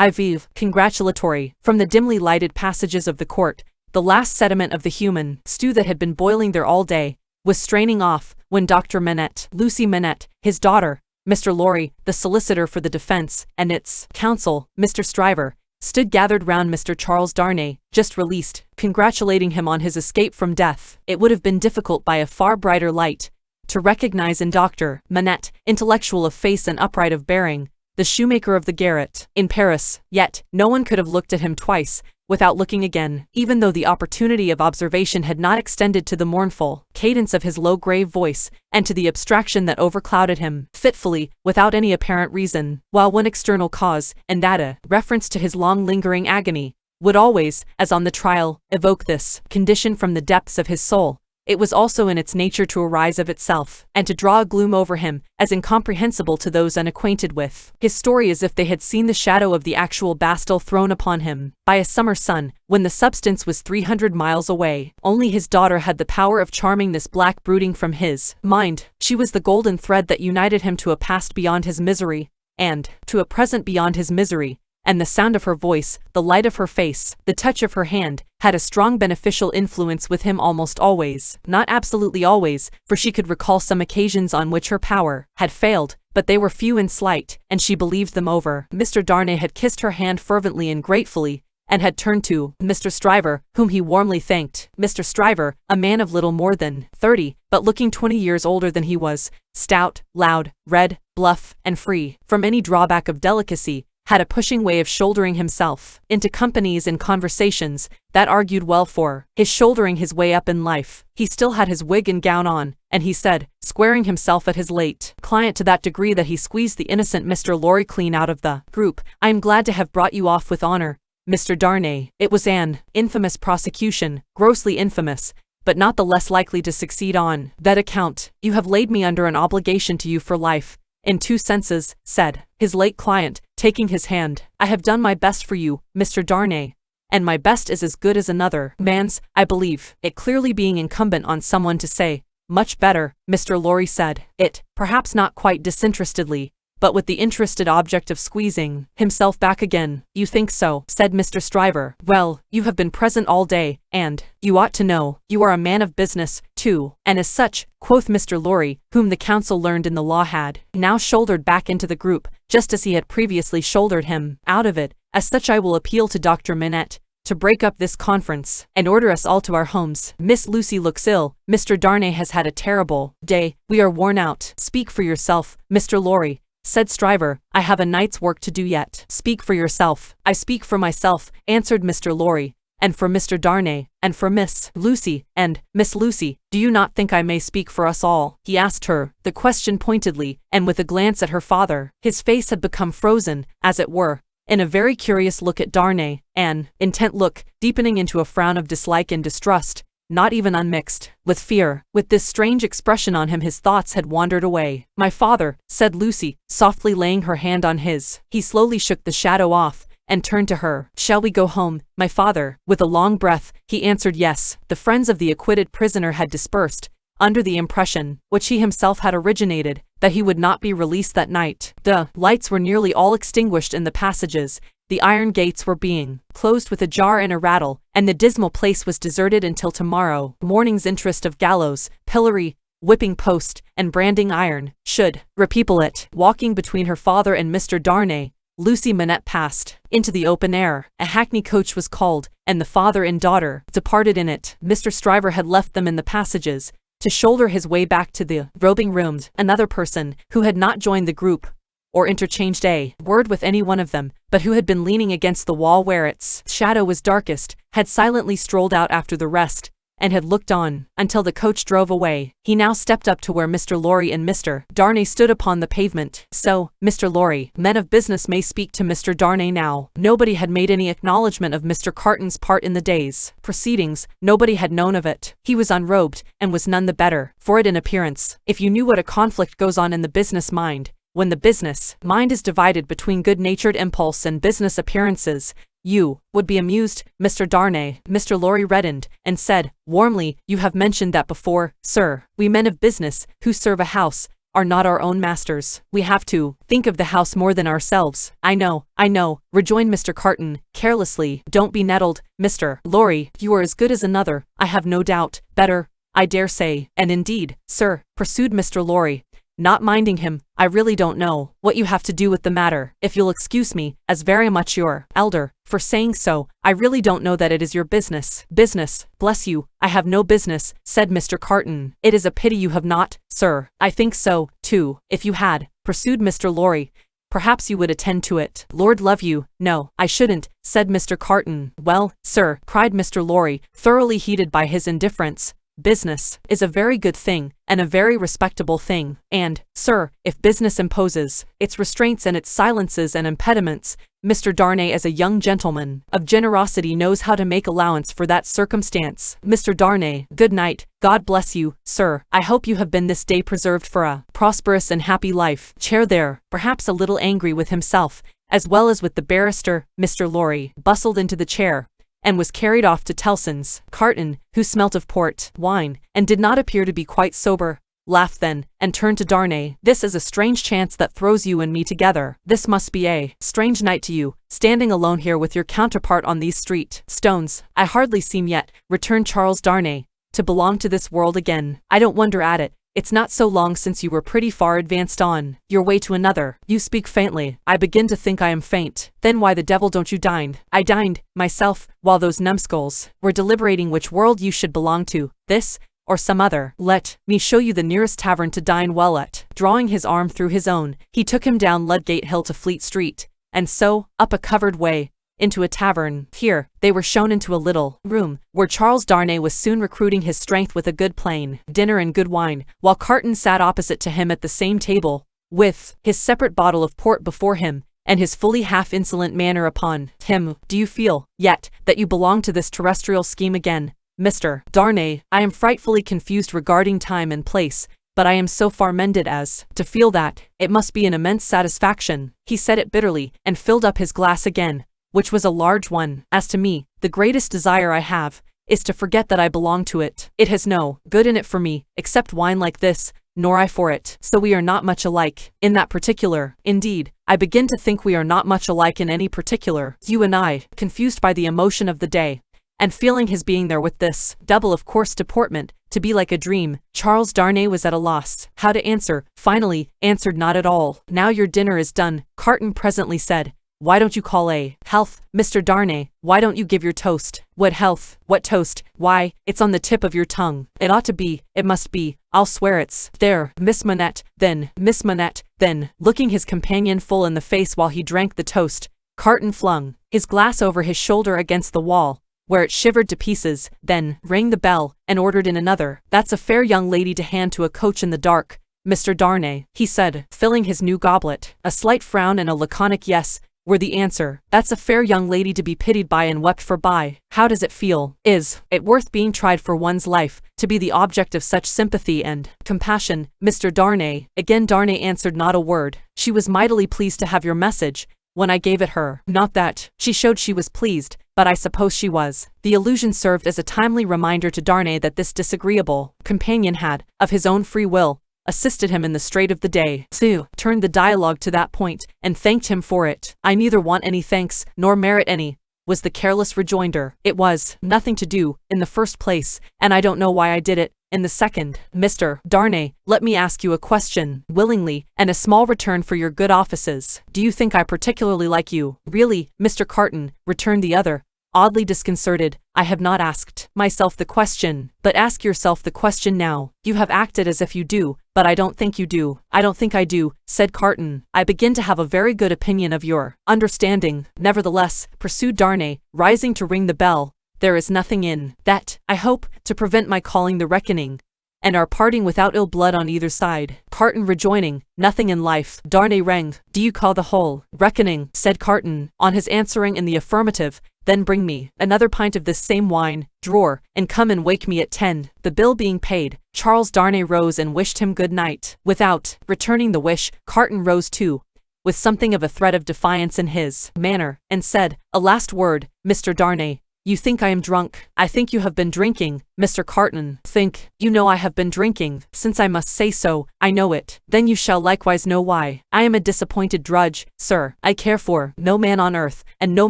IV, congratulatory. From the dimly lighted passages of the court, the last sediment of the human stew that had been boiling there all day was straining off when Dr. Manette, Lucy Manette, his daughter, Mr. Lorry, the solicitor for the defense, and its counsel, Mr. Stryver, stood gathered round Mr. Charles Darnay, just released, congratulating him on his escape from death. It would have been difficult by a far brighter light to recognize in Dr. Manette, intellectual of face and upright of bearing, the shoemaker of the garret in Paris, yet no one could have looked at him twice without looking again, even though the opportunity of observation had not extended to the mournful cadence of his low grave voice and to the abstraction that overclouded him, fitfully, without any apparent reason, while one external cause, and that a reference to his long lingering agony, would always, as on the trial, evoke this condition from the depths of his soul. It was also in its nature to arise of itself, and to draw a gloom over him, as incomprehensible to those unacquainted with his story as if they had seen the shadow of the actual Bastille thrown upon him by a summer sun, when the substance was 300 miles away. Only his daughter had the power of charming this black brooding from his mind. She was the golden thread that united him to a past beyond his misery, and to a present beyond his misery, and the sound of her voice, the light of her face, the touch of her hand, had a strong beneficial influence with him almost always. Not absolutely always, for she could recall some occasions on which her power had failed, but they were few and slight, and she believed them over. Mr. Darnay had kissed her hand fervently and gratefully, and had turned to Mr. Stryver, whom he warmly thanked. Mr. Stryver, a man of little more than 30, but looking 20 years older than he was, stout, loud, red, bluff, and free from any drawback of delicacy, had a pushing way of shouldering himself into companies and conversations that argued well for his shouldering his way up in life. He still had his wig and gown on, and he said, squaring himself at his late client to that degree that he squeezed the innocent Mr. Lorry clean out of the group, "I am glad to have brought you off with honor, Mr. Darnay. It was an infamous prosecution, grossly infamous, but not the less likely to succeed on that account. You have laid me under an obligation to you for life, in two senses," said his late client, taking his hand. "I have done my best for you, Mr. Darnay, and my best is as good as another man's, I believe," it clearly being incumbent on someone to say, "Much better," Mr. Lorry said it, perhaps not quite disinterestedly, but with the interested object of squeezing himself back again. "You think so," said Mr. Stryver. "Well, you have been present all day, and you ought to know. You are a man of business, too, and as such," quoth Mr. Lorry, whom the counsel learned in the law had now shouldered back into the group, just as he had previously shouldered him out of it, "as such I will appeal to Dr. Manette to break up this conference and order us all to our homes. Miss Lucy looks ill. Mr. Darnay has had a terrible day. We are worn out." "Speak for yourself, Mr. Lorry," said Stryver. "I have a night's work to do yet." "Speak for yourself." "I speak for myself," answered Mr. Lorry, "and for Mr. Darnay, and for Miss Lucy, and Miss Lucy. Do you not think I may speak for us all?" He asked her the question pointedly, and with a glance at her father. His face had become frozen, as it were, in a very curious look at Darnay, an intent look, deepening into a frown of dislike and distrust, not even unmixed with fear. With this strange expression on him his thoughts had wandered away. "My father," said Lucy, softly laying her hand on his. He slowly shook the shadow off, and turned to her. "Shall we go home, my father?" With a long breath, he answered yes. The friends of the acquitted prisoner had dispersed, under the impression, which he himself had originated, that he would not be released that night. The lights were nearly all extinguished in the passages, the iron gates were being closed with a jar and a rattle, and the dismal place was deserted until tomorrow morning's interest of gallows, pillory, whipping post, and branding iron should repeople it. Walking between her father and Mr. Darnay, Lucy Manette passed into the open air. A hackney coach was called, and the father and daughter departed in it. Mr. Stryver had left them in the passages to shoulder his way back to the robing rooms. Another person, who had not joined the group or interchanged a word with any one of them, but who had been leaning against the wall where its shadow was darkest, had silently strolled out after the rest, and had looked on until the coach drove away. He now stepped up to where Mr. Lorry and Mr. Darnay stood upon the pavement. "So, Mr. Lorry, men of business may speak to Mr. Darnay now." Nobody had made any acknowledgement of Mr. Carton's part in the day's proceedings. Nobody had known of it. He was unrobed, and was none the better for it in appearance. If you knew what a conflict goes on in the business mind, when the business mind is divided between good-natured impulse and business appearances, you would be amused, Mr. Darnay. Mr. Lorry reddened, and said, warmly, "You have mentioned that before, sir. We men of business, who serve a house, are not our own masters. We have to think of the house more than ourselves. I know, rejoined Mr. Carton, carelessly. Don't be nettled, Mr. Lorry. You are as good as another, I have no doubt. Better, I dare say. And indeed, sir, pursued Mr. Lorry, not minding him, I really don't know what you have to do with the matter. If you'll excuse me, as very much your elder, for saying so, I really don't know that it is your business. Business, bless you, I have no business, said Mr. Carton. It is a pity you have not, sir. I think so, too. If you had, pursued Mr. Lorry, perhaps you would attend to it. Lord love you, no, I shouldn't, said Mr. Carton. Well, sir, cried Mr. Lorry, thoroughly heated by his indifference, business is a very good thing, and a very respectable thing, and, sir, if business imposes its restraints and its silences and impediments, Mr. Darnay as a young gentleman of generosity knows how to make allowance for that circumstance. Mr. Darnay, good night, God bless you, sir. I hope you have been this day preserved for a prosperous and happy life. Chair there, perhaps a little angry with himself, as well as with the barrister, Mr. Lorry bustled into the chair, and was carried off to Tellson's. Carton, who smelt of port, wine, and did not appear to be quite sober, laughed then, and turned to Darnay. This is a strange chance that throws you and me together. This must be a strange night to you, standing alone here with your counterpart on these street stones. I hardly seem yet, returned Charles Darnay, to belong to this world again. I don't wonder at it. It's not so long since you were pretty far advanced on your way to another. You speak faintly. I begin to think I am faint. Then why the devil don't you dine? I dined, myself, while those numbskulls were deliberating which world you should belong to, this, or some other. Let me show you the nearest tavern to dine well at. Drawing his arm through his own, he took him down Ludgate Hill to Fleet Street, and so, up a covered way, into a tavern. Here, they were shown into a little room, where Charles Darnay was soon recruiting his strength with a good plain dinner and good wine, while Carton sat opposite to him at the same table, with his separate bottle of port before him, and his fully half-insolent manner upon him. Do you feel, yet, that you belong to this terrestrial scheme again, Mr. Darnay? I am frightfully confused regarding time and place, but I am so far mended as to feel that it must be an immense satisfaction. He said it bitterly, and filled up his glass again, which was a large one. As to me, the greatest desire I have is to forget that I belong to it. It has no good in it for me, except wine like this, nor I for it. So we are not much alike in that particular. Indeed, I begin to think we are not much alike in any particular. You and I, confused by the emotion of the day, and feeling his being there with this double of coarse deportment, to be like a dream. Charles Darnay was at a loss how to answer, finally, answered not at all. Now your dinner is done, Carton presently said. Why don't you call a health, Mr. Darnay? Why don't you give your toast? What health? What toast? Why, it's on the tip of your tongue. It ought to be, it must be, I'll swear it's there, Miss Manette, then, Miss Manette, then, looking his companion full in the face while he drank the toast, Carton flung his glass over his shoulder against the wall, where it shivered to pieces, then rang the bell, and ordered in another. That's a fair young lady to hand to a coach in the dark, Mr. Darnay, he said, filling his new goblet. A slight frown and a laconic yes were the answer. That's a fair young lady to be pitied by and wept for by. How does it feel? Is it worth being tried for one's life, to be the object of such sympathy and compassion, Mr. Darnay? Again Darnay answered not a word. She was mightily pleased to have your message, when I gave it her. Not that she showed she was pleased, but I suppose she was. The allusion served as a timely reminder to Darnay that this disagreeable companion had, of his own free will, assisted him in the strait of the day. Sue turned the dialogue to that point, and thanked him for it. I neither want any thanks, nor merit any, was the careless rejoinder. It was nothing to do, in the first place, and I don't know why I did it, in the second. Mr. Darnay, let me ask you a question. Willingly, and a small return for your good offices. Do you think I particularly like you? Really, Mr. Carton, returned the other, oddly disconcerted. I have not asked myself the question, but ask yourself the question now. You have acted as if you do, but I don't think you do. I don't think I do, said Carton. I begin to have a very good opinion of your understanding. Nevertheless, pursued Darnay, rising to ring the bell, there is nothing in that, I hope, to prevent my calling the reckoning, and our parting without ill blood on either side. Carton rejoining, nothing in life. Darnay rang. Do you call the whole reckoning? Said Carton, on his answering in the affirmative. Then bring me another pint of this same wine, drawer, and come and wake me at 10. The bill being paid, Charles Darnay rose and wished him good night. Without returning the wish, Carton rose too, with something of a threat of defiance in his manner, and said, a last word, Mr. Darnay. You think I am drunk. I think you have been drinking, Mr. Carton. Think. You know I have been drinking. Since I must say so, I know it. Then you shall likewise know why. I am a disappointed drudge, sir. I care for no man on earth, and no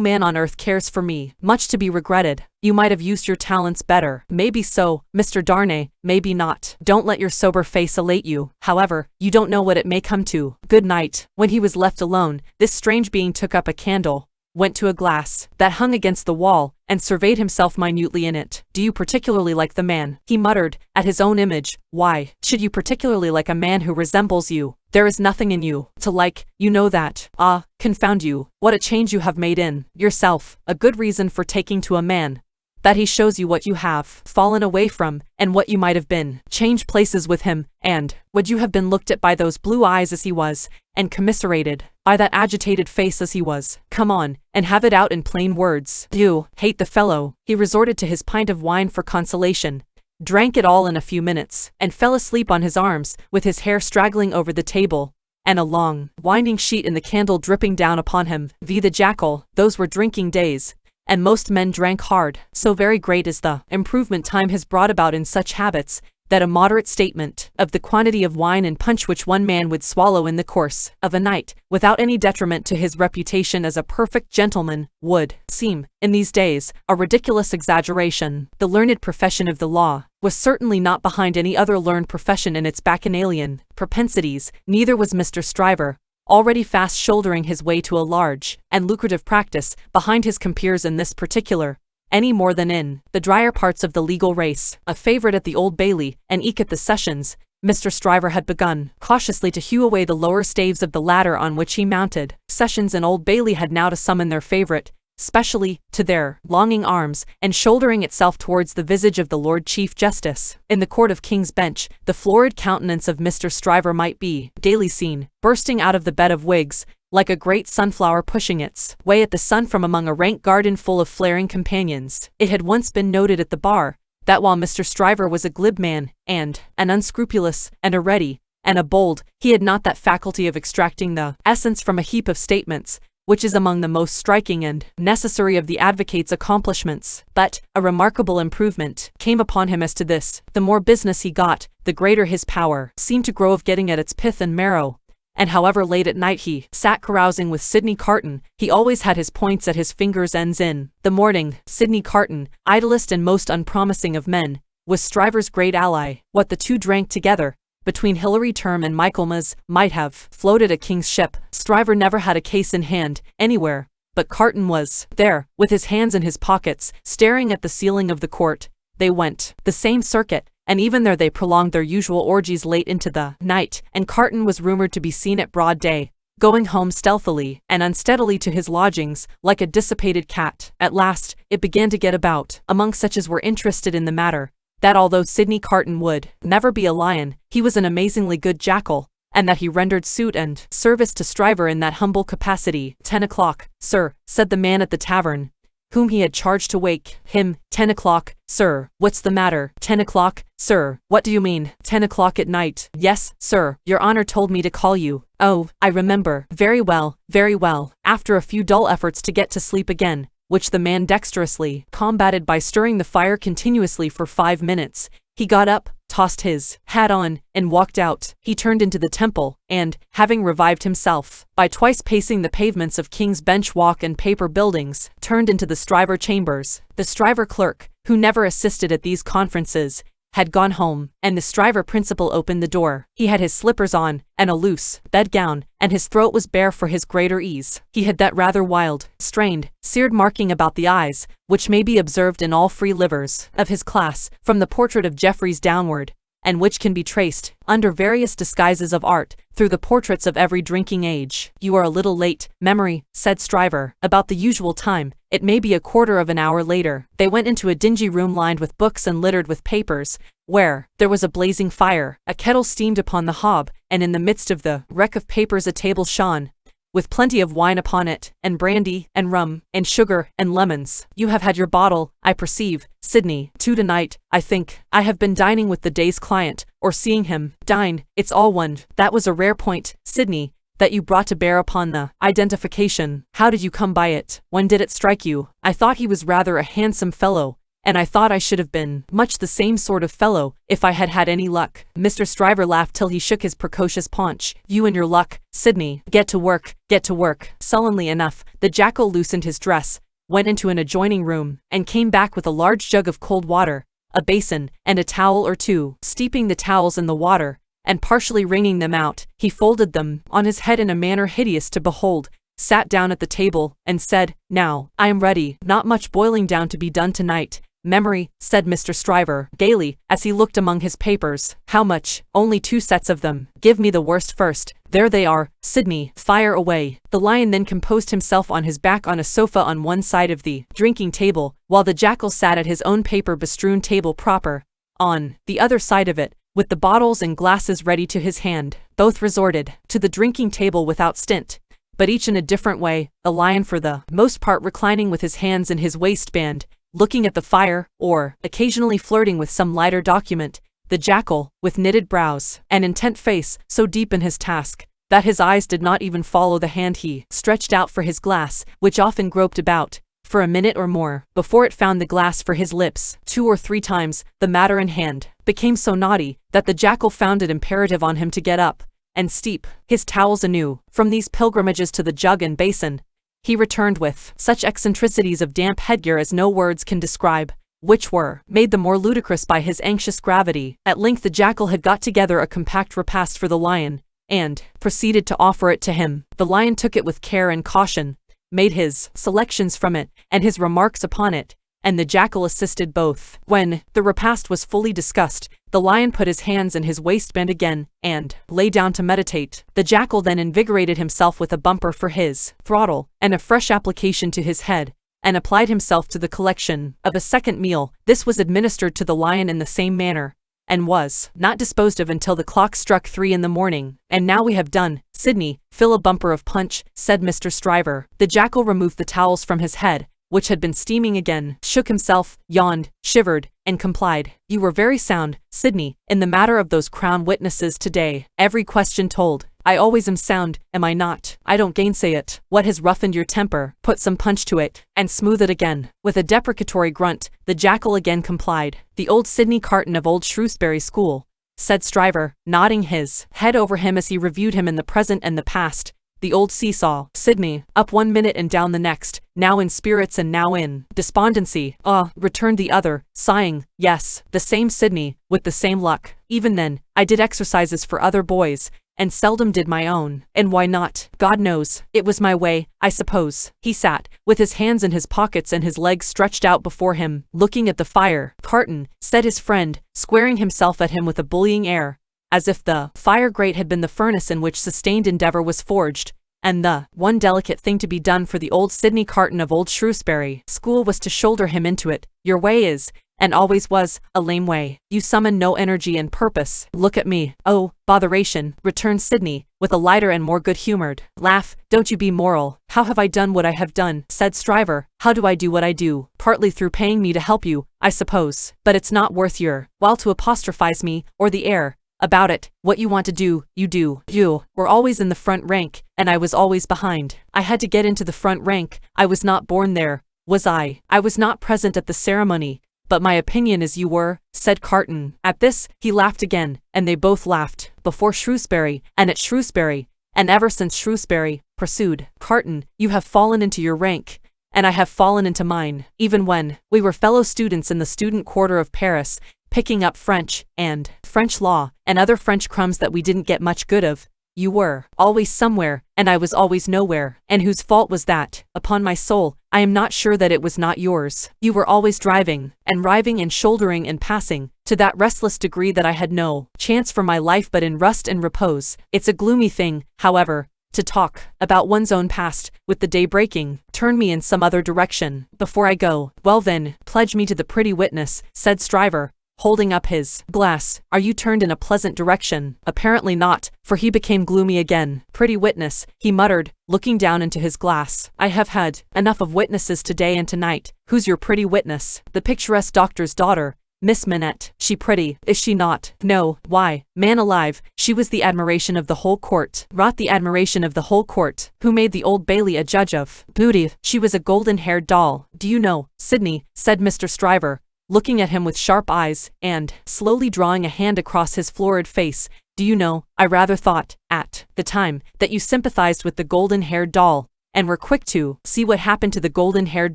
man on earth cares for me. Much to be regretted. You might have used your talents better. Maybe so, Mr. Darnay, maybe not. Don't let your sober face elate you. However, you don't know what it may come to. Good night. When he was left alone, this strange being took up a candle, went to a glass that hung against the wall, and surveyed himself minutely in it. Do you particularly like the man? He muttered, at his own image. Why should you particularly like a man who resembles you? There is nothing in you to like, you know that. Ah, confound you, what a change you have made in yourself. A good reason for taking to a man, that he shows you what you have fallen away from, and what you might have been. Change places with him, and would you have been looked at by those blue eyes as he was, and commiserated by that agitated face as he was? Come on, and have it out in plain words. You hate the fellow. He resorted to his pint of wine for consolation, drank it all in a few minutes, and fell asleep on his arms, with his hair straggling over the table, and a long, winding sheet in the candle dripping down upon him. The Jackal. Those were drinking days, and most men drank hard. So very great is the improvement time has brought about in such habits, that a moderate statement of the quantity of wine and punch which one man would swallow in the course of a night, without any detriment to his reputation as a perfect gentleman, would seem, in these days, a ridiculous exaggeration. The learned profession of the law was certainly not behind any other learned profession in its bacchanalian propensities. Neither was Mr. Stryver, already fast shouldering his way to a large and lucrative practice, behind his compeers in this particular, any more than in the drier parts of the legal race. A favourite at the Old Bailey, and eke at the Sessions, Mr. Stryver had begun cautiously to hew away the lower staves of the ladder on which he mounted. Sessions and Old Bailey had now to summon their favourite, specially, to their longing arms, and shouldering itself towards the visage of the Lord Chief Justice. In the Court of King's Bench, the florid countenance of Mr. Stryver might be daily seen, bursting out of the bed of wigs, like a great sunflower pushing its way at the sun from among a rank garden full of flaring companions. It had once been noted at the bar, that while Mr. Stryver was a glib man, and an unscrupulous, and a ready, and a bold, he had not that faculty of extracting the essence from a heap of statements, which is among the most striking and necessary of the advocate's accomplishments. But a remarkable improvement came upon him as to this. The more business he got, the greater his power seemed to grow of getting at its pith and marrow. And however late at night he sat carousing with Sidney Carton, he always had his points at his fingers' ends in the morning. Sidney Carton, idlest and most unpromising of men, was Stryver's great ally. What the two drank together, between Hilary Term and Michaelmas, might have floated a king's ship. Stryver never had a case in hand, anywhere, but Carton was there, with his hands in his pockets, staring at the ceiling of the court. They went the same circuit, and even there they prolonged their usual orgies late into the night, and Carton was rumoured to be seen at broad day, going home stealthily and unsteadily to his lodgings, like a dissipated cat. At last, it began to get about, among such as were interested in the matter, that although Sidney Carton would never be a lion, he was an amazingly good jackal, and that he rendered suit and service to Stryver in that humble capacity. 10 o'clock, sir, said the man at the tavern, whom he had charged to wake him. 10 o'clock, sir, what's the matter? 10 o'clock, sir, what do you mean? 10 o'clock at night? Yes, sir, your honor told me to call you. Oh, I remember. Very well, very well. After a few dull efforts to get to sleep again, which the man dexterously combated by stirring the fire continuously for 5 minutes, he got up, tossed his hat on, and walked out. He turned into the Temple, and, having revived himself by twice pacing the pavements of King's Bench Walk and Paper Buildings, turned into the Stryver chambers. The Stryver clerk, who never assisted at these conferences, had gone home, and the Stryver principal opened the door. He had his slippers on, and a loose bedgown, and his throat was bare for his greater ease. He had that rather wild, strained, seared marking about the eyes, which may be observed in all free livers of his class, from the portrait of Jeffreys downward, and which can be traced, under various disguises of art, through the portraits of every drinking age. You are a little late, Memory, said Stryver, about the usual time. It may be a quarter of an hour later. They went into a dingy room lined with books and littered with papers, where there was a blazing fire, a kettle steamed upon the hob, and in the midst of the wreck of papers a table shone, with plenty of wine upon it, and brandy, and rum, and sugar, and lemons. You have had your bottle, I perceive, Sidney. 2 tonight, I think. I have been dining with the day's client, or seeing him dine. It's all one. That was a rare point, Sidney, that you brought to bear upon the identification. How did you come by it? When did it strike you? I thought he was rather a handsome fellow, and I thought I should have been much the same sort of fellow if I had had any luck. Mr. Stryver laughed till he shook his precocious paunch. You and your luck, Sydney. Get to work, get to work. Sullenly enough, the Jackal loosened his dress, went into an adjoining room, and came back with a large jug of cold water, a basin, and a towel or two. Steeping the towels in the water, and partially wringing them out, he folded them on his head in a manner hideous to behold, sat down at the table, and said, Now, I am ready. Not much boiling down to be done tonight. Memory, said Mr. Stryver, gaily, as he looked among his papers. How much? Only 2 sets of them. Give me the worst first. There they are, Sydney, fire away. The Lion then composed himself on his back on a sofa on one side of the drinking table, while the Jackal sat at his own paper-bestrewn table proper, on the other side of it, with the bottles and glasses ready to his hand. Both resorted to the drinking table without stint, but each in a different way, the Lion for the most part reclining with his hands in his waistband, looking at the fire, or occasionally flirting with some lighter document, the Jackal, with knitted brows, and intent face, so deep in his task, that his eyes did not even follow the hand he stretched out for his glass, which often groped about, for a minute or more, before it found the glass for his lips. 2 or 3 times, the matter in hand became so naughty, that the Jackal found it imperative on him to get up, and steep his towels anew. From these pilgrimages to the jug and basin, he returned with such eccentricities of damp headgear as no words can describe, which were made the more ludicrous by his anxious gravity. At length the Jackal had got together a compact repast for the Lion, and proceeded to offer it to him. The Lion took it with care and caution, made his selections from it, and his remarks upon it, and the Jackal assisted both. When the repast was fully discussed, the Lion put his hands in his waistband again, and lay down to meditate. The Jackal then invigorated himself with a bumper for his throttle, and a fresh application to his head, and applied himself to the collection of a second meal. This was administered to the Lion in the same manner, and was not disposed of until the clock struck 3 in the morning. And now we have done. Sydney, fill a bumper of punch, said Mr. Stryver. The Jackal removed the towels from his head, which had been steaming again, shook himself, yawned, shivered, and complied. You were very sound, Sydney, in the matter of those Crown witnesses today. Every question told. I always am sound, am I not? I don't gainsay it. What has roughened your temper? Put some punch to it, and smooth it again. With a deprecatory grunt, the Jackal again complied. The old Sydney Carton of old Shrewsbury School, said Stryver, nodding his head over him as he reviewed him in the present and the past. The old seesaw, Sydney, up one minute and down the next, now in spirits and now in despondency. Returned the other, sighing. Yes, the same Sydney, with the same luck. Even then, I did exercises for other boys, and seldom did my own. And why not? God knows. It was my way, I suppose. He sat, with his hands in his pockets and his legs stretched out before him, looking at the fire. Carton, said his friend, squaring himself at him with a bullying air, as if the fire grate had been the furnace in which sustained endeavor was forged, and the one delicate thing to be done for the old Sydney Carton of old Shrewsbury School was to shoulder him into it. Your way is, and always was, a lame way. You summon no energy and purpose. Look at me. Oh, botheration, returned Sydney, with a lighter and more good-humored laugh. Don't you be moral. How have I done what I have done? Said Stryver. How do I do what I do? Partly through paying me to help you, I suppose. But it's not worth your while to apostrophize me, or the air about it. What you want to do, you do. You were always in the front rank, and I was always behind. I had to get into the front rank. I was not born there, was I? I was not present at the ceremony, but my opinion is you were, said Carton. At this, he laughed again, and they both laughed. Before Shrewsbury, and at Shrewsbury, and ever since Shrewsbury, pursued Carton, you have fallen into your rank, and I have fallen into mine. Even when we were fellow students in the student quarter of Paris, picking up French, and French law, and other French crumbs that we didn't get much good of, you were always somewhere, and I was always nowhere. And whose fault was that? Upon my soul, I am not sure that it was not yours. You were always driving, and riving and shouldering and passing, to that restless degree that I had no chance for my life but in rust and repose. It's a gloomy thing, however, to talk about one's own past, with the day breaking. Turn me in some other direction, before I go. Well then, pledge me to the pretty witness, said Stryver, holding up his glass. Are you turned in a pleasant direction? Apparently not, for he became gloomy again. Pretty witness, he muttered, looking down into his glass. I have had enough of witnesses today and tonight. Who's your pretty witness? The picturesque doctor's daughter, Miss Minette, she pretty, is she not? No, why, man alive, she was the admiration of the whole court, wrought the admiration of the whole court, who made the Old Bailey a judge of beauty. She was a golden-haired doll. Do you know, Sydney, said Mr. Stryver, looking at him with sharp eyes, and, slowly drawing a hand across his florid face, do you know, I rather thought, at the time, that you sympathized with the golden-haired doll, and were quick to see what happened to the golden-haired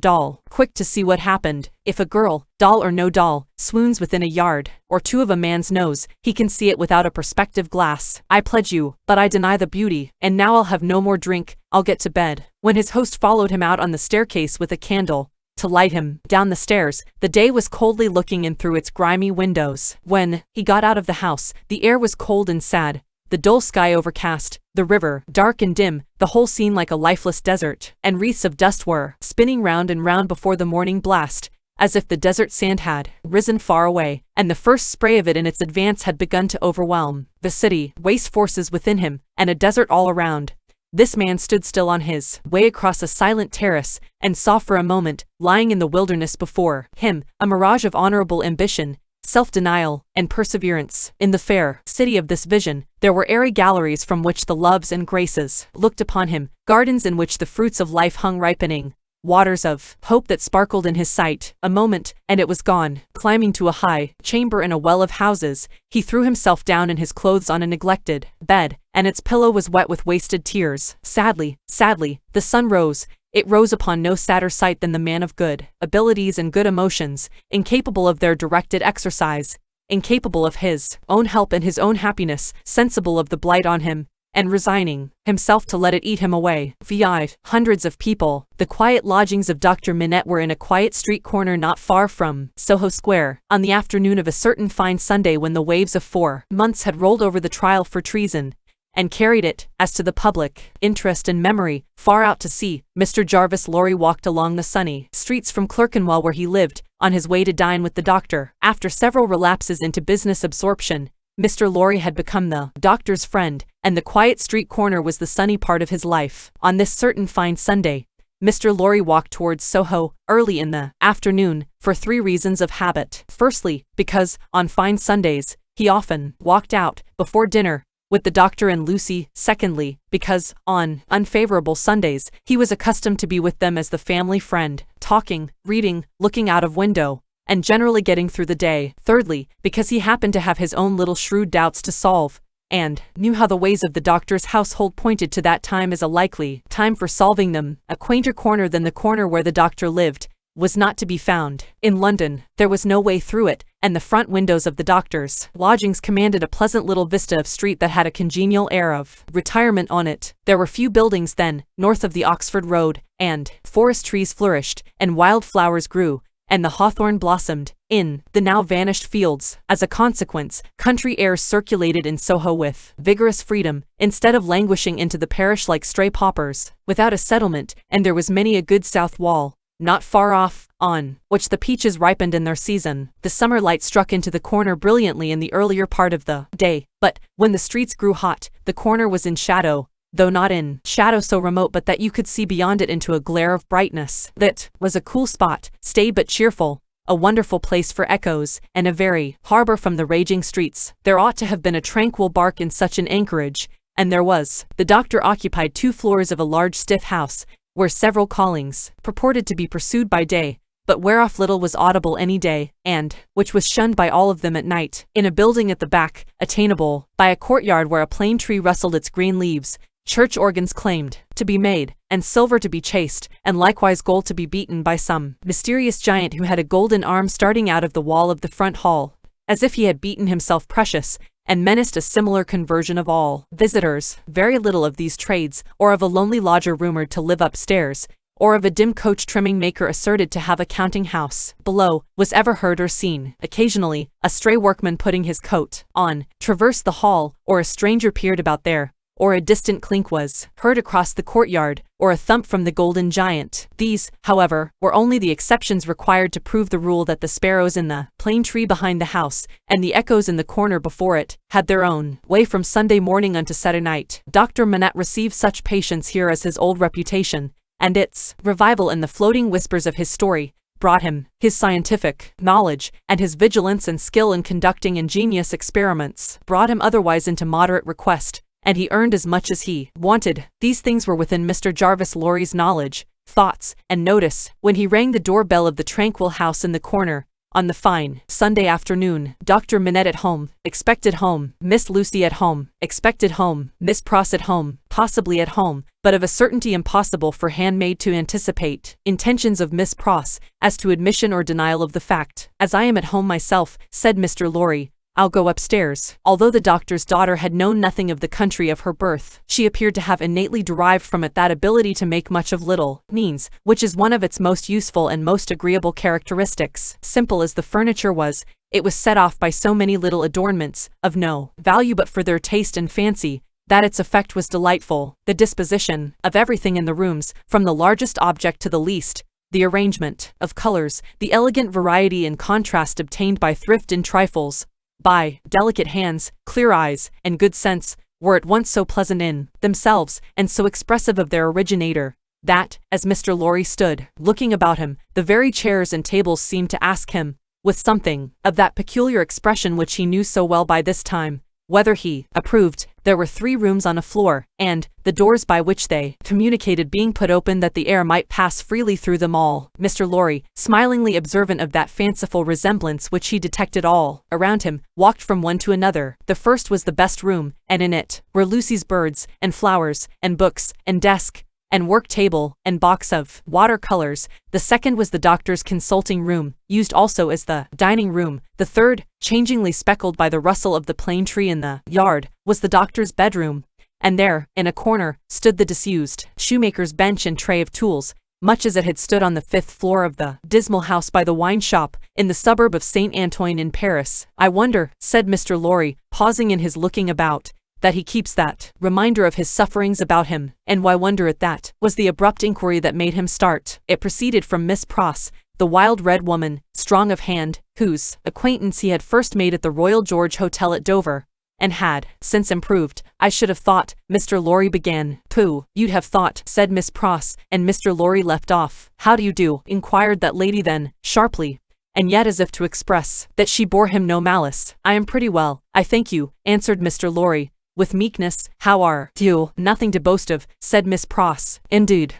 doll, quick to see what happened. If a girl, doll or no doll, swoons within a yard or two of a man's nose, he can see it without a perspective glass. I pledge you, but I deny the beauty, and now I'll have no more drink, I'll get to bed. When his host followed him out on the staircase with a candle, to light him down the stairs, the day was coldly looking in through its grimy windows. When he got out of the house, the air was cold and sad, the dull sky overcast, the river dark and dim, the whole scene like a lifeless desert, and wreaths of dust were spinning round and round before the morning blast, as if the desert sand had risen far away, and the first spray of it in its advance had begun to overwhelm the city, waste forces within him, and a desert all around. This man stood still on his way across a silent terrace, and saw for a moment, lying in the wilderness before him, a mirage of honorable ambition, self-denial, and perseverance. In the fair city of this vision, there were airy galleries from which the loves and graces looked upon him, gardens in which the fruits of life hung ripening, waters of hope that sparkled in his sight. A moment, and it was gone. Climbing to a high chamber in a well of houses, he threw himself down in his clothes on a neglected bed, and its pillow was wet with wasted tears. Sadly, sadly, the sun rose. It rose upon no sadder sight than the man of good abilities and good emotions, incapable of their directed exercise, incapable of his own help and his own happiness, sensible of the blight on him, and resigning himself to let it eat him away. Vi, hundreds of people. The quiet lodgings of Dr. Minette were in a quiet street corner not far from Soho Square, on the afternoon of a certain fine Sunday when the waves of 4 months had rolled over the trial for treason, and carried it, as to the public interest and memory, far out to sea. Mr. Jarvis Lorry walked along the sunny streets from Clerkenwell where he lived, on his way to dine with the doctor. After several relapses into business absorption, Mr. Lorry had become the doctor's friend, and the quiet street corner was the sunny part of his life. On this certain fine Sunday, Mr. Lorry walked towards Soho, early in the afternoon, for 3 reasons of habit. Firstly, because, on fine Sundays, he often walked out, before dinner, with the doctor and Lucy. Secondly, because, on unfavorable Sundays, he was accustomed to be with them as the family friend, talking, reading, looking out of window, and generally getting through the day. Thirdly, because he happened to have his own little shrewd doubts to solve, and knew how the ways of the doctor's household pointed to that time as a likely time for solving them. A quainter corner than the corner where the doctor lived was not to be found. In London, there was no way through it, and the front windows of the doctor's lodgings commanded a pleasant little vista of street that had a congenial air of retirement on it. There were few buildings then, north of the Oxford Road, and forest trees flourished, and wild flowers grew, and the hawthorn blossomed, in the now vanished fields. As a consequence, country airs circulated in Soho with vigorous freedom, instead of languishing into the parish like stray paupers, without a settlement, and there was many a good south wall, not far off, on which the peaches ripened in their season. The summer light struck into the corner brilliantly in the earlier part of the day, but, when the streets grew hot, the corner was in shadow, though not in shadow so remote but that you could see beyond it into a glare of brightness. That was a cool spot, staid but cheerful, a wonderful place for echoes, and a very harbor from the raging streets. There ought to have been a tranquil bark in such an anchorage, and there was. The doctor occupied 2 floors of a large stiff house, where several callings purported to be pursued by day, but whereof little was audible any day, and which was shunned by all of them at night. In a building at the back, attainable by a courtyard where a plane tree rustled its green leaves, church organs claimed to be made, and silver to be chased, and likewise gold to be beaten by some mysterious giant who had a golden arm starting out of the wall of the front hall, as if he had beaten himself precious, and menaced a similar conversion of all visitors. Very little of these trades, or of a lonely lodger rumored to live upstairs, or of a dim coach trimming maker asserted to have a counting house below, was ever heard or seen. Occasionally, a stray workman putting his coat on traversed the hall, or a stranger peered about there, or a distant clink was heard across the courtyard, or a thump from the golden giant. These, however, were only the exceptions required to prove the rule that the sparrows in the plane tree behind the house, and the echoes in the corner before it, had their own way from Sunday morning unto Saturday night. Dr. Minette received such patience here as his old reputation, and its revival in the floating whispers of his story, brought him, his scientific knowledge, and his vigilance and skill in conducting ingenious experiments, brought him otherwise into moderate request, and he earned as much as he wanted. These things were within Mr. Jarvis Lorry's knowledge, thoughts, and notice, when he rang the doorbell of the tranquil house in the corner, on the fine Sunday afternoon. Dr. Manette at home, expected home, Miss Lucy at home, expected home, Miss Pross at home, possibly at home, but of a certainty impossible for handmaid to anticipate. Intentions of Miss Pross, as to admission or denial of the fact. As I am at home myself, said Mr. Lorry, I'll go upstairs. Although the doctor's daughter had known nothing of the country of her birth, she appeared to have innately derived from it that ability to make much of little means, which is one of its most useful and most agreeable characteristics. Simple as the furniture was, it was set off by so many little adornments, of no value but for their taste and fancy, that its effect was delightful. The disposition of everything in the rooms, from the largest object to the least, the arrangement of colors, the elegant variety and contrast obtained by thrift in trifles, by delicate hands, clear eyes, and good sense, were at once so pleasant in themselves, and so expressive of their originator, that, as Mr. Lorry stood, looking about him, the very chairs and tables seemed to ask him, with something of that peculiar expression which he knew so well by this time, whether he approved. There were 3 rooms on a floor, and, the doors by which they communicated being put open that the air might pass freely through them all, Mr. Lorry, smilingly observant of that fanciful resemblance which he detected all around him, walked from one to another. The first was the best room, and in it were Lucy's birds, and flowers, and books, and desk, and work table, and box of water-colors. The second was the doctor's consulting room, used also as the dining room. The third, changingly speckled by the rustle of the plane tree in the yard, was the doctor's bedroom, and there, in a corner, stood the disused shoemaker's bench and tray of tools, much as it had stood on the 5th floor of the dismal house by the wine shop, in the suburb of Saint Antoine in Paris. I wonder, said Mr. Lorry, pausing in his looking about, that he keeps that reminder of his sufferings about him. And why wonder at that? Was the abrupt inquiry that made him start. It proceeded from Miss Pross, the wild red woman, strong of hand, whose acquaintance he had first made at the Royal George Hotel at Dover, and had since improved. I should have thought, Mr. Lorry began. Pooh, you'd have thought, said Miss Pross, and Mr. Lorry left off. How do you do? Inquired that lady then, sharply, and yet as if to express that she bore him no malice. I am pretty well, I thank you, answered Mr. Lorry, with meekness. How are you? Nothing to boast of, said Miss Pross. Indeed.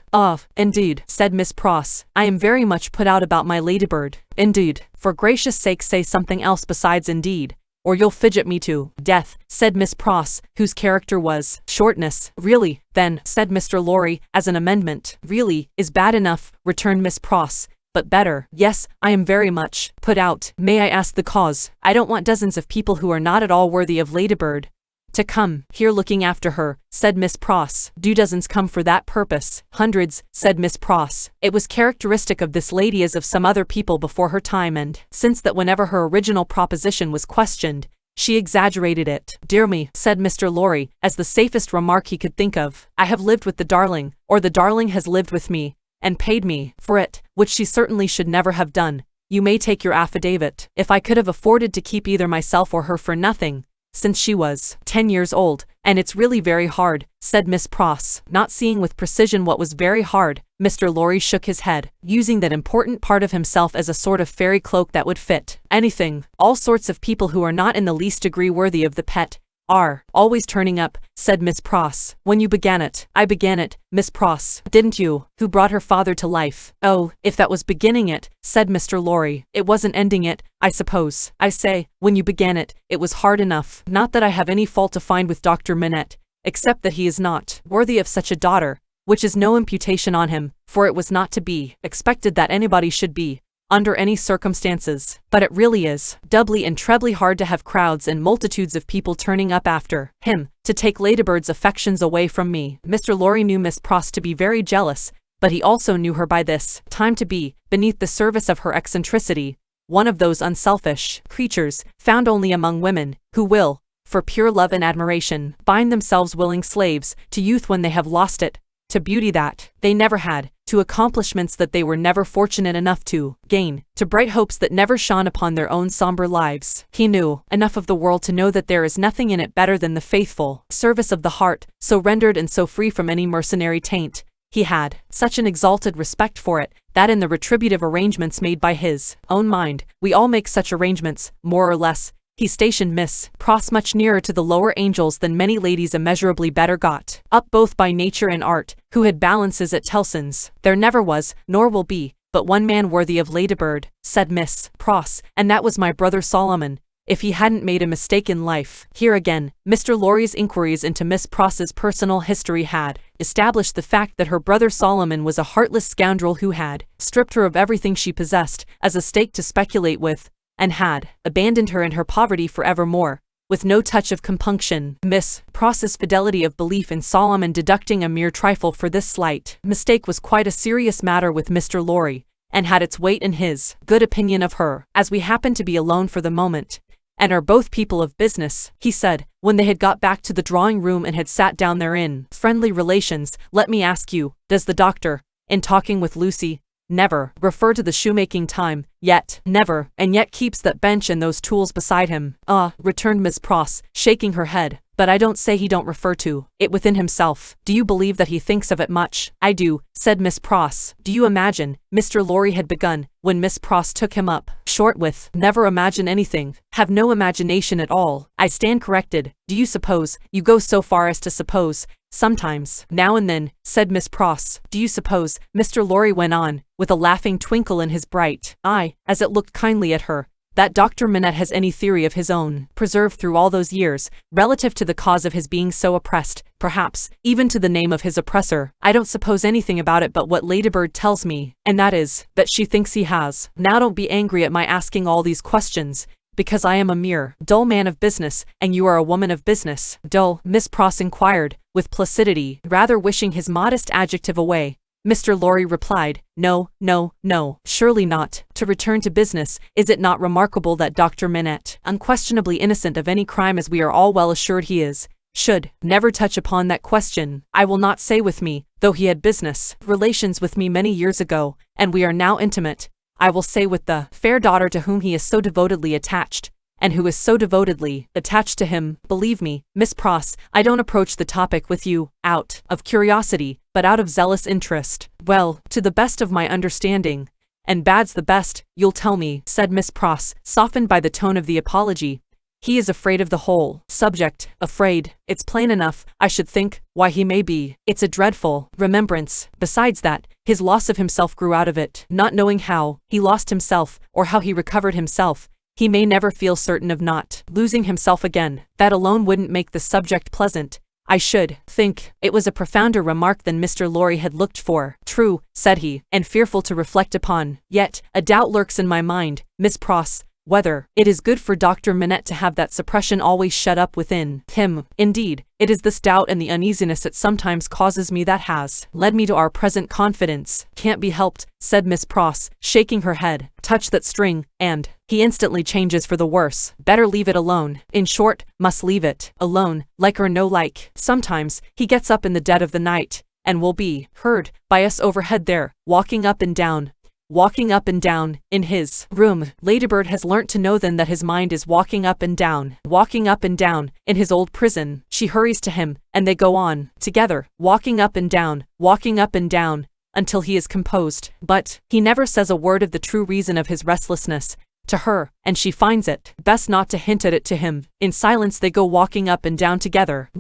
Indeed, said Miss Pross. I am very much put out about my ladybird. Indeed. For gracious sake say something else besides indeed, or you'll fidget me to death, said Miss Pross, whose character was shortness. Really, then, said Mr. Lorry, as an amendment. Really is bad enough, returned Miss Pross, but better. Yes, I am very much put out. May I ask the cause? I don't want dozens of people who are not at all worthy of ladybird to come here looking after her, said Miss Pross. Do dozens come for that purpose? Hundreds, said Miss Pross. It was characteristic of this lady as of some other people before her time, and since that whenever her original proposition was questioned, she exaggerated it. Dear me, said Mr. Lorry, as the safest remark he could think of. I have lived with the darling, or the darling has lived with me, and paid me for it, which she certainly should never have done. You may take your affidavit. If I could have afforded to keep either myself or her for nothing, since she was 10 years old, and it's really very hard, said Miss Pross. Not seeing with precision what was very hard, Mr. Lorry shook his head, using that important part of himself as a sort of fairy cloak that would fit anything. All sorts of people who are not in the least degree worthy of the pet are always turning up, said Miss Pross. When you began it. I began it, Miss Pross, didn't you? Who brought her father to life? Oh, if that was beginning it, said Mr. Lorry, it wasn't ending it, I suppose. I say, when you began it, it was hard enough. Not that I have any fault to find with Dr. Manette, except that he is not worthy of such a daughter, which is no imputation on him, for it was not to be expected that anybody should be, under any circumstances. But it really is doubly and trebly hard to have crowds and multitudes of people turning up after him, to take Ladybird's affections away from me. Mr. Lorry knew Miss Pross to be very jealous, but he also knew her by this time to be, beneath the service of her eccentricity, one of those unselfish creatures, found only among women, who will, for pure love and admiration, bind themselves willing slaves, to youth when they have lost it, to beauty that they never had, to accomplishments that they were never fortunate enough to gain, to bright hopes that never shone upon their own somber lives. He knew enough of the world to know that there is nothing in it better than the faithful service of the heart, so rendered and so free from any mercenary taint. He had such an exalted respect for it, that in the retributive arrangements made by his own mind, we all make such arrangements, more or less, he stationed Miss Pross much nearer to the lower angels than many ladies immeasurably better got up both by nature and art, who had balances at Tellson's. There never was, nor will be, but one man worthy of Ladybird, said Miss Pross, and that was my brother Solomon, if he hadn't made a mistake in life. Here again, Mr. Lorry's inquiries into Miss Pross's personal history had established the fact that her brother Solomon was a heartless scoundrel who had stripped her of everything she possessed as a stake to speculate with, and had abandoned her in her poverty forevermore, with no touch of compunction. Miss Pross's fidelity of belief in Solomon deducting a mere trifle for this slight mistake was quite a serious matter with Mr. Lorry, and had its weight in his good opinion of her. As we happen to be alone for the moment, and are both people of business, he said, when they had got back to the drawing-room and had sat down therein, friendly relations, let me ask you, does the doctor, in talking with Lucy, never refer to the shoemaking time, yet, never, and yet keeps that bench and those tools beside him? Returned Miss Pross, shaking her head, but I don't say he don't refer to it within himself. Do you believe that he thinks of it much? I do, said Miss Pross. Do you imagine, Mr. Lorry had begun, when Miss Pross took him up short with, never imagine anything, have no imagination at all. I stand corrected. Do you suppose, you go so far as to suppose, sometimes, now and then, said Miss Pross. Do you suppose, Mr. Lorry went on, with a laughing twinkle in his bright eye, as it looked kindly at her, that Dr. Manette has any theory of his own, preserved through all those years, relative to the cause of his being so oppressed, perhaps, even to the name of his oppressor? I don't suppose anything about it but what Ladybird tells me, and that is, that she thinks he has. Now don't be angry at my asking all these questions, because I am a mere dull man of business, and you are a woman of business. Dull? Miss Pross inquired, with placidity, rather wishing his modest adjective away. Mr. Lorry replied, no, no, no, surely not. To return to business, is it not remarkable that Dr. Manette, unquestionably innocent of any crime as we are all well assured he is, should never touch upon that question? I will not say with me, though he had business relations with me many years ago, and we are now intimate, I will say with the fair daughter to whom he is so devotedly attached, and who is so devotedly attached to him. Believe me, Miss Pross, I don't approach the topic with you out of curiosity, but out of zealous interest. Well, to the best of my understanding, and bad's the best, you'll tell me, said Miss Pross, softened by the tone of the apology. He is afraid of the whole subject. Afraid? It's plain enough, I should think. Why, he may be. It's a dreadful remembrance. Besides that, his loss of himself grew out of it. Not knowing how he lost himself, or how he recovered himself, he may never feel certain of not losing himself again. That alone wouldn't make the subject pleasant. I should think. It was a profounder remark than Mr. Lorry had looked for. True, said he, and fearful to reflect upon. Yet, a doubt lurks in my mind, Miss Pross, whether it is good for Dr. Manette to have that suppression always shut up within him. Indeed, it is this doubt and the uneasiness it sometimes causes me that has led me to our present confidence. Can't be helped, said Miss Pross, shaking her head. Touch that string, and he instantly changes for the worse. Better leave it alone. In short, must leave it alone, like or no like. Sometimes, he gets up in the dead of the night, and will be heard by us overhead there, walking up and down, in his room. Ladybird has learnt to know then that his mind is walking up and down, in his old prison. She hurries to him, and they go on, together, walking up and down, until he is composed. But he never says a word of the true reason of his restlessness to her, and she finds it best not to hint at it to him. In silence they go walking up and down together,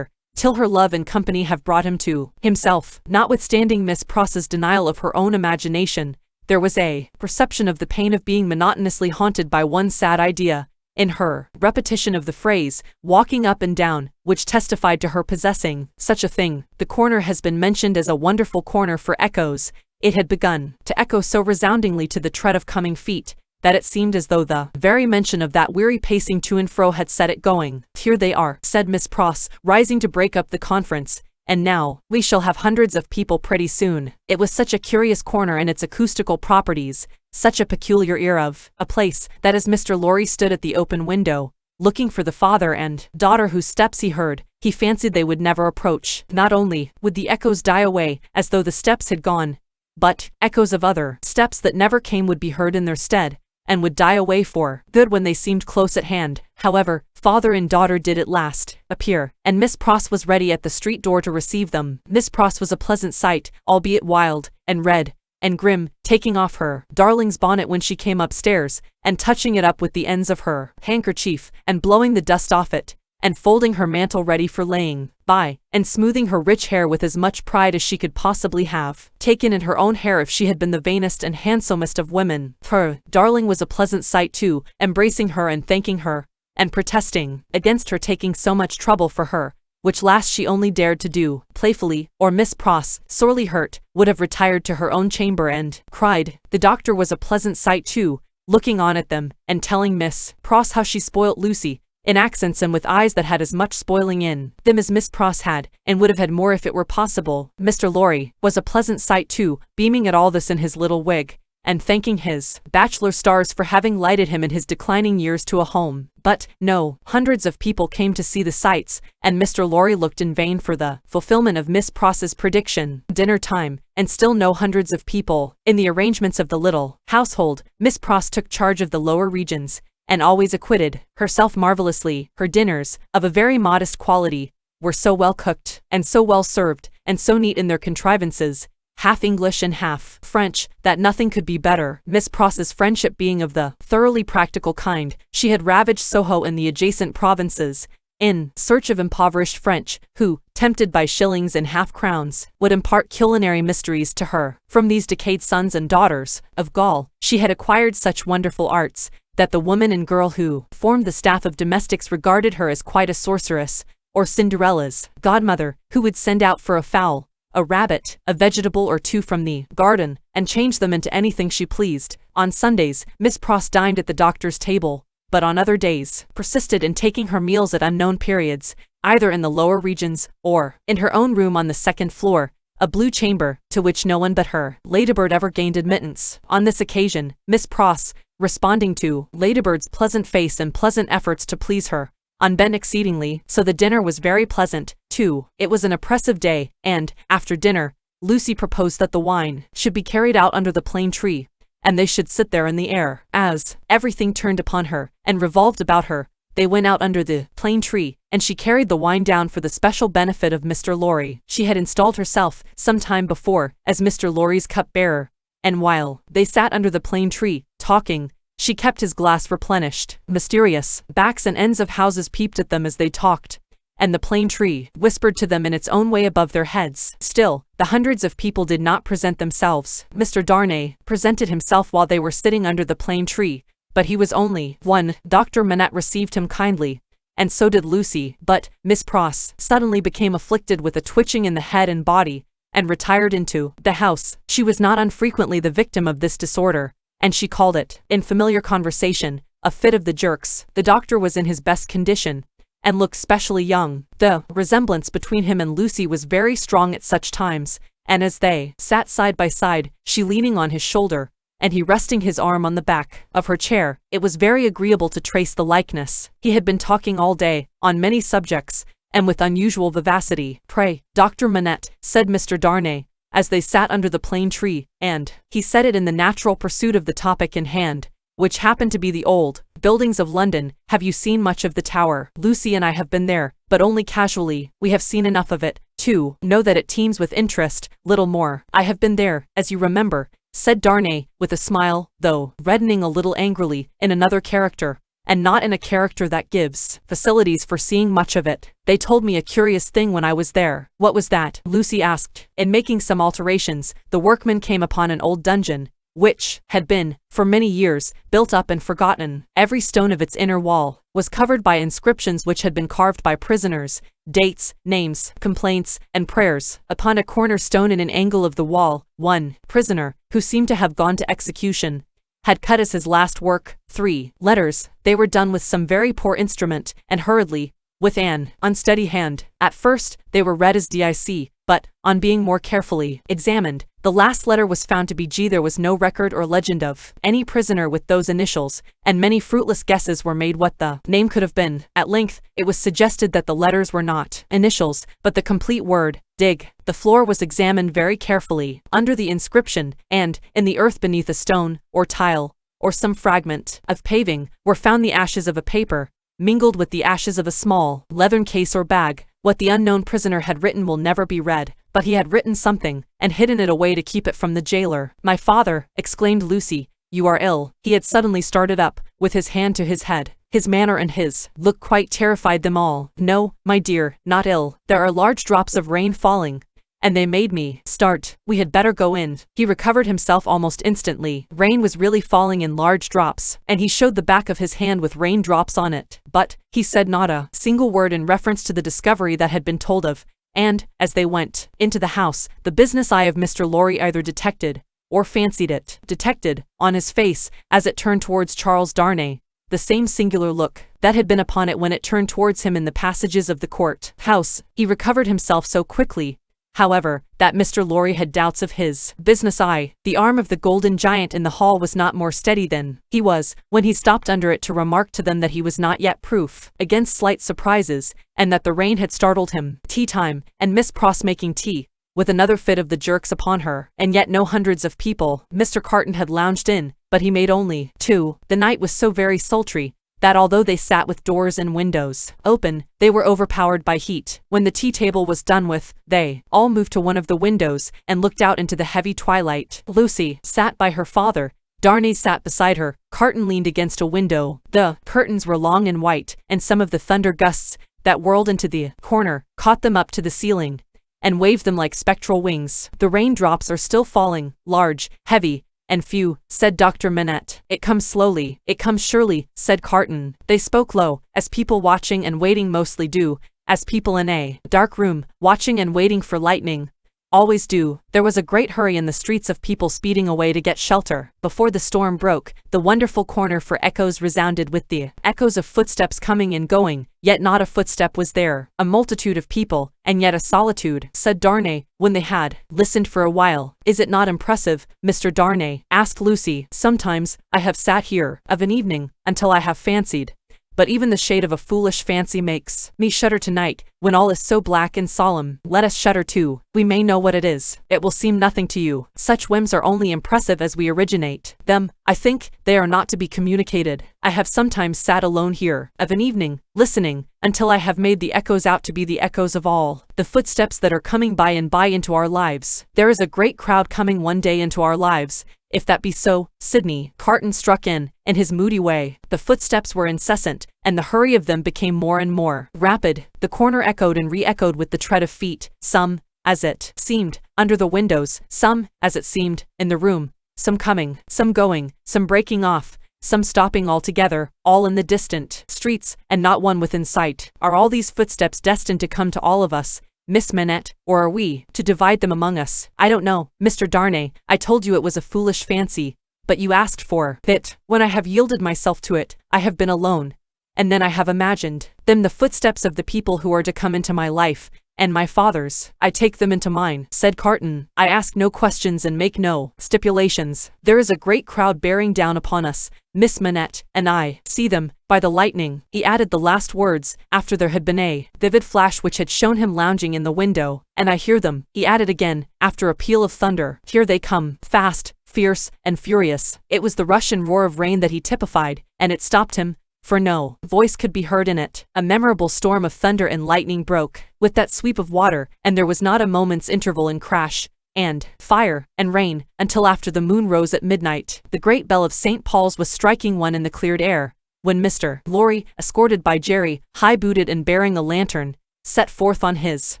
till her love and company have brought him to himself. Notwithstanding Miss Pross's denial of her own imagination, there was a perception of the pain of being monotonously haunted by one sad idea in her repetition of the phrase, walking up and down, which testified to her possessing such a thing. The corner has been mentioned as a wonderful corner for echoes. It had begun to echo so resoundingly to the tread of coming feet, that it seemed as though the very mention of that weary pacing to and fro had set it going. Here they are, said Miss Pross, rising to break up the conference, and now, we shall have hundreds of people pretty soon. It was such a curious corner in its acoustical properties, such a peculiar ear of a place, that as Mr. Lorry stood at the open window, looking for the father and daughter whose steps he heard, he fancied they would never approach. Not only would the echoes die away, as though the steps had gone, but echoes of other steps that never came would be heard in their stead, and would die away for good when they seemed close at hand. However, father and daughter did at last appear, and Miss Pross was ready at the street door to receive them. Miss Pross was a pleasant sight, albeit wild and red, and grim, taking off her darling's bonnet when she came upstairs, and touching it up with the ends of her handkerchief, and blowing the dust off it, and folding her mantle ready for laying by, and smoothing her rich hair with as much pride as she could possibly have taken in her own hair if she had been the vainest and handsomest of women. Her darling was a pleasant sight too, embracing her and thanking her, and protesting against her taking so much trouble for her, which last she only dared to do playfully, or Miss Pross, sorely hurt, would have retired to her own chamber and cried. The doctor was a pleasant sight too, looking on at them, and telling Miss Pross how she spoilt Lucy, in accents and with eyes that had as much spoiling in them as Miss Pross had, and would have had more if it were possible. Mr. Lorry was a pleasant sight too, beaming at all this in his little wig, and thanking his bachelor stars for having lighted him in his declining years to a home. But, no, hundreds of people came to see the sights, and Mr. Lorry looked in vain for the fulfillment of Miss Pross's prediction. Dinner time, and still no hundreds of people. In the arrangements of the little household, Miss Pross took charge of the lower regions, and always acquitted herself marvelously. Her dinners, of a very modest quality, were so well cooked, and so well served, and so neat in their contrivances, half English and half French, that nothing could be better. Miss Pross's friendship being of the thoroughly practical kind, she had ravaged Soho and the adjacent provinces, in search of impoverished French, who, tempted by shillings and half-crowns, would impart culinary mysteries to her. From these decayed sons and daughters of Gaul, she had acquired such wonderful arts, that the woman and girl who formed the staff of domestics regarded her as quite a sorceress, or Cinderella's godmother, who would send out for a fowl, a rabbit, a vegetable or two from the garden, and change them into anything she pleased. On Sundays, Miss Pross dined at the doctor's table, but on other days persisted in taking her meals at unknown periods, either in the lower regions, or in her own room on the second floor, a blue chamber, to which no one but her ladybird ever gained admittance. On this occasion, Miss Pross, responding to Ladybird's pleasant face and pleasant efforts to please her, unbent exceedingly, so the dinner was very pleasant, too. It was an oppressive day, and, after dinner, Lucy proposed that the wine should be carried out under the plane tree, and they should sit there in the air. As everything turned upon her, and revolved about her, they went out under the plane tree, and she carried the wine down for the special benefit of Mr. Lorry. She had installed herself, some time before, as Mr. Lorry's cup-bearer, and while they sat under the plane tree, talking, she kept his glass replenished. Mysterious backs and ends of houses peeped at them as they talked, and the plane tree whispered to them in its own way above their heads. Still, the hundreds of people did not present themselves. Mr. Darnay presented himself while they were sitting under the plane tree, but he was only one. Dr. Manette received him kindly, and so did Lucy, but Miss Pross suddenly became afflicted with a twitching in the head and body, and retired into the house. She was not unfrequently the victim of this disorder, and she called it, in familiar conversation, a fit of the jerks. The doctor was in his best condition, and looked specially young. The resemblance between him and Lucy was very strong at such times, and as they sat side by side, she leaning on his shoulder, and he resting his arm on the back of her chair, it was very agreeable to trace the likeness. He had been talking all day, on many subjects, and with unusual vivacity. "Pray, Dr. Manette," said Mr. Darnay, as they sat under the plane tree, and he said it in the natural pursuit of the topic in hand, which happened to be the old buildings of London. "Have you seen much of the Tower?" "Lucy and I have been there, but only casually. We have seen enough of it, to know that it teems with interest, little more." "I have been there, as you remember," said Darnay, with a smile, though reddening a little angrily, "in another character, and not in a character that gives facilities for seeing much of it. They told me a curious thing when I was there." "What was that?" Lucy asked. "In making some alterations, the workmen came upon an old dungeon, which had been, for many years, built up and forgotten. Every stone of its inner wall was covered by inscriptions which had been carved by prisoners, dates, names, complaints, and prayers. Upon a cornerstone in an angle of the wall, one prisoner, who seemed to have gone to execution, had cut as his last work 3 letters. They were done with some very poor instrument, and hurriedly, with an unsteady hand. At first, they were read as DIC, but, on being more carefully examined, the last letter was found to be G. There was no record or legend of any prisoner with those initials, and many fruitless guesses were made what the name could have been. At length, it was suggested that the letters were not initials, but the complete word, dig. The floor was examined very carefully, under the inscription, and, in the earth beneath a stone, or tile, or some fragment of paving, were found the ashes of a paper, mingled with the ashes of a small leathern case or bag. What the unknown prisoner had written will never be read, but he had written something, and hidden it away to keep it from the jailer. "My father," exclaimed Lucy, "you are ill." He had suddenly started up, with his hand to his head. His manner and his look quite terrified them all. "No, my dear, not ill. There are large drops of rain falling, and they made me start. We had better go in." He recovered himself almost instantly. Rain was really falling in large drops, and he showed the back of his hand with rain drops on it. But he said not a single word in reference to the discovery that had been told of, and, as they went into the house, the business eye of Mr. Lorry either detected, or fancied it, detected, on his face, as it turned towards Charles Darnay, the same singular look that had been upon it when it turned towards him in the passages of the court house. He recovered himself so quickly, however, that Mr. Lorry had doubts of his business eye. The arm of the golden giant in the hall was not more steady than he was, when he stopped under it to remark to them that he was not yet proof against slight surprises, and that the rain had startled him. Tea time, and Miss Pross making tea, with another fit of the jerks upon her, and yet no hundreds of people. Mr. Carton had lounged in, but he made only 2. The night was so very sultry, that although they sat with doors and windows open, they were overpowered by heat. When the tea table was done with, they all moved to one of the windows, and looked out into the heavy twilight. Lucy sat by her father, Darnay sat beside her, Carton leaned against a window. The curtains were long and white, and some of the thunder gusts that whirled into the corner caught them up to the ceiling, and waved them like spectral wings. "The raindrops are still falling, large, heavy, and few," said Dr. Manette. "It comes slowly, it comes surely," said Carton. They spoke low, as people watching and waiting mostly do, as people in a dark room, watching and waiting for lightning, always do. There was a great hurry in the streets of people speeding away to get shelter. Before the storm broke, the wonderful corner for echoes resounded with the echoes of footsteps coming and going, yet not a footstep was there. "A multitude of people, and yet a solitude," said Darnay, when they had listened for a while. "Is it not impressive, Mr. Darnay?" asked Lucy. "Sometimes, I have sat here, of an evening, until I have fancied, but even the shade of a foolish fancy makes me shudder tonight, when all is so black and solemn. Let us shudder too. We may know what it is. It will seem nothing to you. Such whims are only impressive as we originate them. I think they are not to be communicated. I have sometimes sat alone here, of an evening, listening, until I have made the echoes out to be the echoes of all the footsteps that are coming by and by into our lives. There is a great crowd coming one day into our lives, if that be so, Sydney." Carton struck in his moody way. The footsteps were incessant, and the hurry of them became more and more rapid. The corner echoed and re-echoed with the tread of feet, some, as it seemed, under the windows, some, as it seemed, in the room, some coming, some going, some breaking off, some stopping altogether, all in the distant streets, and not one within sight. Are all these footsteps destined to come to all of us, Miss Manette, or are we to divide them among us? I don't know, Mr. Darnay. I told you it was a foolish fancy, but you asked for it. When I have yielded myself to it, I have been alone, and then I have imagined them the footsteps of the people who are to come into my life, and my father's. I take them into mine," said Carton. "I ask no questions and make no stipulations. There is a great crowd bearing down upon us, Miss Manette, and I see them, by the lightning." He added the last words, after there had been a vivid flash which had shown him lounging in the window. "And I hear them," he added again, after a peal of thunder. "Here they come, fast, fierce, and furious." It was the rush and roar of rain that he typified, and it stopped him, for no voice could be heard in it. A memorable storm of thunder and lightning broke with that sweep of water, and there was not a moment's interval in crash, and fire, and rain, until after the moon rose at midnight. The great bell of St. Paul's was striking one in the cleared air, when Mr. Lorry, escorted by Jerry, high-booted and bearing a lantern, set forth on his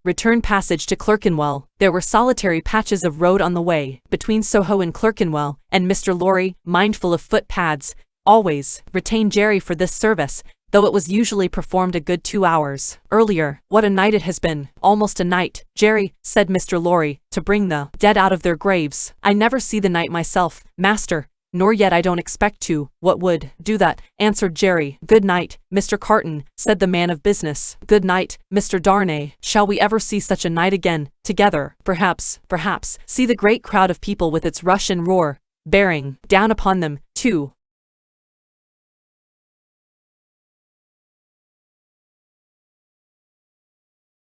return passage to Clerkenwell. There were solitary patches of road on the way, between Soho and Clerkenwell, and Mr. Lorry, mindful of footpads, always retained Jerry for this service, though it was usually performed a good 2 hours earlier. "What a night it has been, almost a night, Jerry," said Mr. Lorry, "to bring the dead out of their graves. I never see the night myself, master, nor yet I don't expect to." "What would do that?" answered Jerry. "Good night, Mr. Carton," said the man of business. "Good night, Mr. Darnay. Shall we ever see such a night again, together? Perhaps. See the great crowd of people with its rush and roar, bearing down upon them, too.